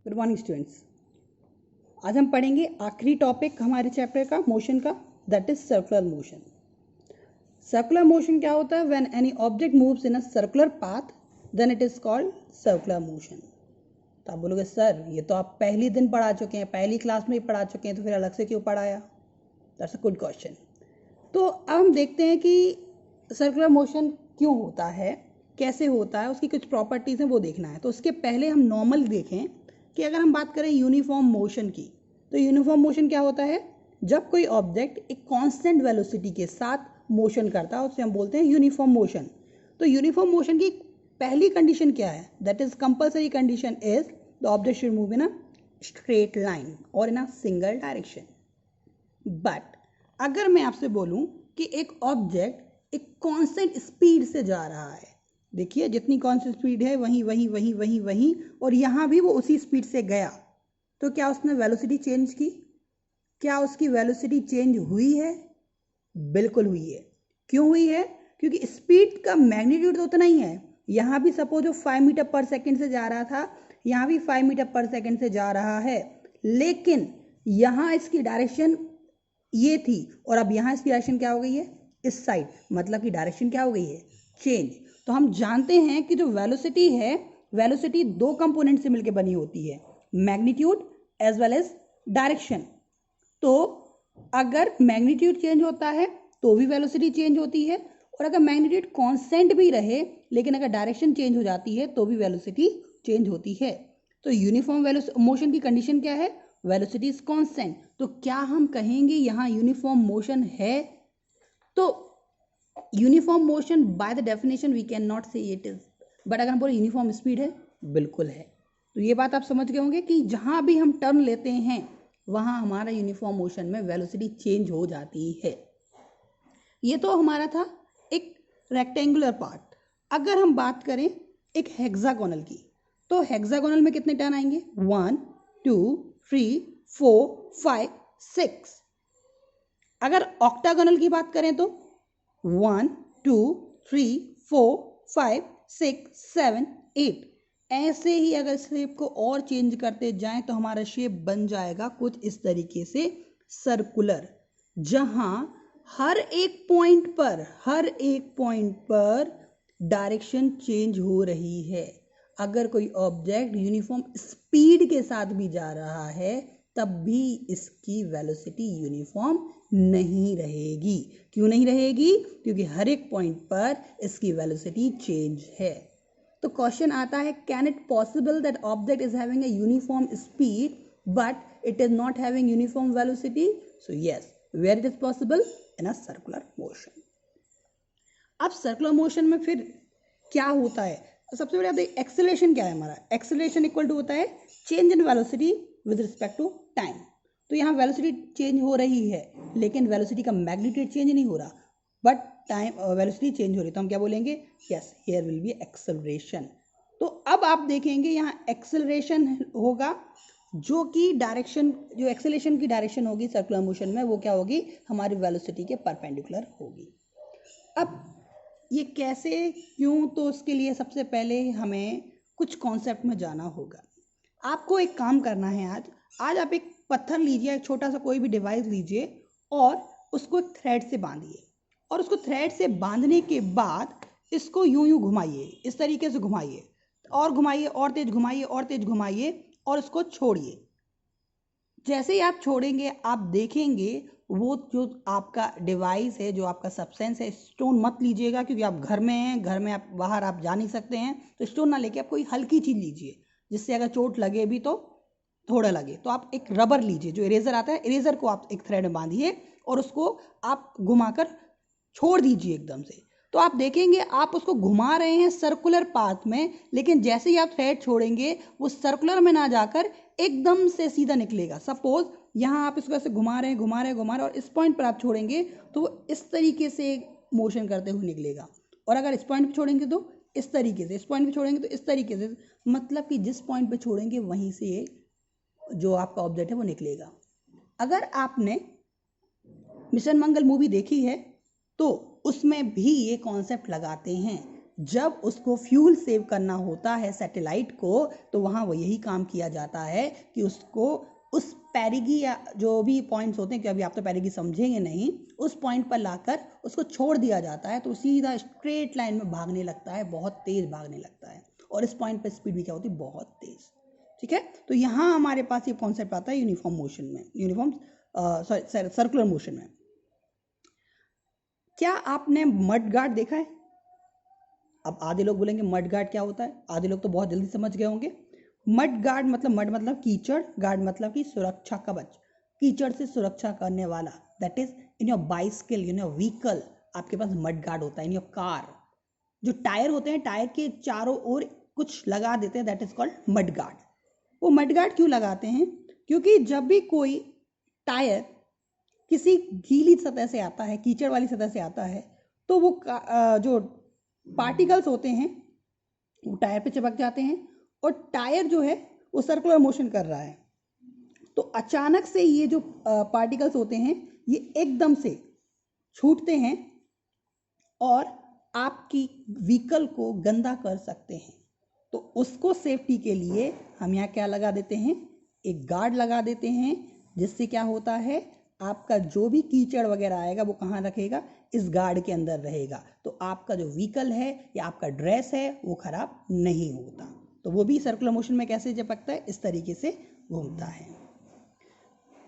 Good morning students. आज हम पढ़ेंगे आखिरी टॉपिक हमारे चैप्टर का मोशन का, that is circular motion. Circular motion क्या होता है? When any object moves in a circular path then it is called circular motion. तो आप बोलोगे सर ये तो आप पहली दिन पढ़ा चुके हैं, पहली क्लास में ही पढ़ा चुके हैं, तो फिर अलग से क्यों पढ़ाया? That's a good question. तो अब हम देखते हैं कि सर्कुलर मोशन क्यों होता है, कैसे होता है, उसकी कुछ प्रॉपर्टीज हैं वो देखना है। तो उसके पहले हम नॉर्मल देखें कि अगर हम बात करें यूनिफॉर्म मोशन की, तो यूनिफॉर्म मोशन क्या होता है? जब कोई ऑब्जेक्ट एक कांस्टेंट वेलोसिटी के साथ मोशन करता है उसे हम बोलते हैं यूनिफॉर्म मोशन। तो यूनिफॉर्म मोशन की पहली कंडीशन क्या है? That is compulsory condition is the object should move in a straight line और इन अ सिंगल डायरेक्शन। बट अगर मैं आपसे बोलूं कि एक ऑब्जेक्ट एक कांस्टेंट स्पीड से जा रहा है, देखिए जितनी कांस्टेंट स्पीड है वहीं वहीं वहीं वहीं वहीं और यहां भी वो उसी स्पीड से गया, तो क्या उसने वेलोसिटी चेंज की? क्या उसकी वेलोसिटी चेंज हुई है? बिल्कुल हुई है। क्यों हुई है? क्योंकि स्पीड का मैग्नीट्यूड तो उतना ही है। यहां भी सपोज 5 मीटर पर सेकेंड से जा रहा था, यहां भी 5 मीटर पर सेकेंड से जा रहा है, लेकिन यहां इसकी डायरेक्शन ये थी और अब यहां इसकी डायरेक्शन क्या हो गई है? इस साइड, मतलब कि डायरेक्शन क्या हो गई है? चेंज। तो हम जानते हैं कि जो वेलोसिटी है, वेलोसिटी दो कंपोनेंट से मिलकर बनी होती है, magnitude as well as direction. तो अगर मैग्नीट्यूड चेंज होता है तो भी वेलोसिटी चेंज होती है, और अगर मैग्नीट्यूड कांस्टेंट भी रहे लेकिन अगर डायरेक्शन चेंज हो जाती है तो भी वेलोसिटी चेंज होती है। तो यूनिफॉर्म मोशन की कंडीशन क्या है? Velocity is constant. तो क्या हम कहेंगे यहां यूनिफॉर्म मोशन है? तो uniform motion by the definition we can not say it is, but अगर हम बोले यूनिफॉर्म स्पीड है, बिल्कुल है। तो ये बात आप समझ गए होंगे कि जहां भी हम टर्न लेते हैं वहां हमारा यूनिफॉर्म मोशन में वेलोसिटी चेंज हो जाती है। ये तो हमारा था एक रेक्टेंगुलर पार्ट। अगर हम बात करें एक हेक्सागोनल की, तो हेक्सागोनल में कितने टर्न आएंगे? 1 2 3 4 5 6। अगर ऑक्टागोनल की बात करें तो 1 2 3 4 5 6 7 8। ऐसे ही अगर शेप को और चेंज करते जाएं तो हमारा शेप बन जाएगा कुछ इस तरीके से, सर्कुलर, जहां हर एक पॉइंट पर डायरेक्शन चेंज हो रही है। अगर कोई ऑब्जेक्ट यूनिफॉर्म स्पीड के साथ भी जा रहा है तब भी इसकी वेलोसिटी यूनिफॉर्म नहीं रहेगी। क्यों नहीं रहेगी? क्योंकि हर एक पॉइंट पर इसकी वेलोसिटी चेंज है। तो क्वेश्चन आता है, can it possible that object is having a uniform speed but it is not having uniform velocity? So yes, where it is possible? In a circular motion. अब circular motion में फिर क्या होता है? तो सबसे पहले आप देखिए एक्सेलरेशन क्या है हमारा। एक्सेलरेशन इक्वल टू होता है change in velocity with respect to time. तो यहाँ वेलोसिटी चेंज हो रही है लेकिन वेलोसिटी का मैग्नीट्यूड चेंज नहीं हो रहा, बट टाइम वेलोसिटी चेंज हो रही है, तो हम क्या बोलेंगे? Yes, here will be acceleration. तो अब आप देखेंगे यहाँ एक्सेलरेशन होगा, जो कि डायरेक्शन, जो एक्सेलरेशन की डायरेक्शन होगी सर्कुलर मोशन में, वो क्या होगी? हमारी वेलोसिटी के परपेंडिकुलर होगी। अब ये कैसे, क्यों? तो उसके लिए सबसे पहले हमें कुछ कॉन्सेप्ट में जाना होगा। आपको एक काम करना है, आज आप एक पत्थर लीजिए, एक छोटा सा कोई भी डिवाइस लीजिए और उसको एक थ्रेड से बांधिए, और उसको थ्रेड से बांधने के बाद इसको यूं यूं घुमाइए, इस तरीके से घुमाइए, और घुमाइए, और तेज घुमाइए, और तेज घुमाइए, और उसको छोड़िए। जैसे ही आप छोड़ेंगे आप देखेंगे वो जो आपका डिवाइस है, जो आपका सब्सटेंस है, स्टोन मत लीजिएगा क्योंकि आप घर में हैं, घर में आप बाहर आप जा नहीं सकते हैं, तो स्टोन ना लेके आप कोई हल्की चीज लीजिए जिससे अगर चोट लगे भी तो थोड़ा लगे। तो आप एक रबर लीजिए, जो इरेजर आता है, इरेजर को आप एक थ्रेड में बांधिए और उसको आप घुमाकर छोड़ दीजिए एकदम से। तो आप देखेंगे आप उसको घुमा रहे हैं सर्कुलर पाथ में, लेकिन जैसे ही आप थ्रेड छोड़ेंगे वो सर्कुलर में ना जाकर एकदम से सीधा निकलेगा। सपोज यहाँ आप इसको ऐसे घुमा रहे हैं, घुमा रहे हैं, घुमा रहे हैं, और इस पॉइंट पर आप छोड़ेंगे तो इस तरीके से मोशन करते हुए निकलेगा, और अगर इस पॉइंट पर छोड़ेंगे तो इस तरीके से, इस पॉइंट पर छोड़ेंगे तो इस तरीके से, मतलब कि जिस पॉइंट पर छोड़ेंगे वहीं से जो आपका ऑब्जेक्ट है वो निकलेगा। अगर आपने मिशन मंगल मूवी देखी है तो उसमें भी ये कॉन्सेप्ट लगाते हैं, जब उसको फ्यूल सेव करना होता है सैटेलाइट को, तो वहाँ वो यही काम किया जाता है कि उसको उस पेरिगी या जो भी पॉइंट्स होते हैं, कि अभी आप तो पेरिगी समझेंगे नहीं, उस पॉइंट पर लाकर उसको छोड़ दिया जाता है, तो सीधा स्ट्रेट लाइन में भागने लगता है, बहुत तेज भागने लगता है, और इस पॉइंट पर स्पीड भी क्या होती है, बहुत तेज। ठीक है, तो यहाँ हमारे पास ये कॉन्सेप्ट आता है यूनिफॉर्म मोशन में, सर्कुलर मोशन में। क्या आपने मड गार्ड देखा है? अब आधे लोग बोलेंगे मड गार्ड क्या होता है, आधे लोग तो बहुत जल्दी समझ गए होंगे। मड गार्ड मतलब, मड मतलब कीचड़, गार्ड मतलब कि सुरक्षा कवच, कीचड़ से सुरक्षा करने वाला। That is in your bicycle, in your vehicle आपके पास मड गार्ड होता है। इन योर कार जो टायर होते हैं, टायर के चारों ओर कुछ लगा देते हैं, that is called mud guard. वो मड गार्ड क्यों लगाते हैं? क्योंकि जब भी कोई टायर किसी गीली सतह से आता है, कीचड़ वाली सतह से आता है, तो वो जो पार्टिकल्स होते हैं वो टायर पे चिपक जाते हैं, और टायर जो है वो सर्कुलर मोशन कर रहा है, तो अचानक से ये जो पार्टिकल्स होते हैं ये एकदम से छूटते हैं और आपकी व्हीकल को गंदा कर सकते हैं। तो उसको सेफ्टी के लिए हम यहाँ क्या लगा देते हैं, एक गार्ड लगा देते हैं, जिससे क्या होता है, आपका जो भी कीचड़ वगैरह आएगा वो कहाँ रखेगा, इस गार्ड के अंदर रहेगा, तो आपका जो व्हीकल है या आपका ड्रेस है वो खराब नहीं होता। तो वो भी सर्कुलर मोशन में कैसे चिपकता है, इस तरीके से घूमता है।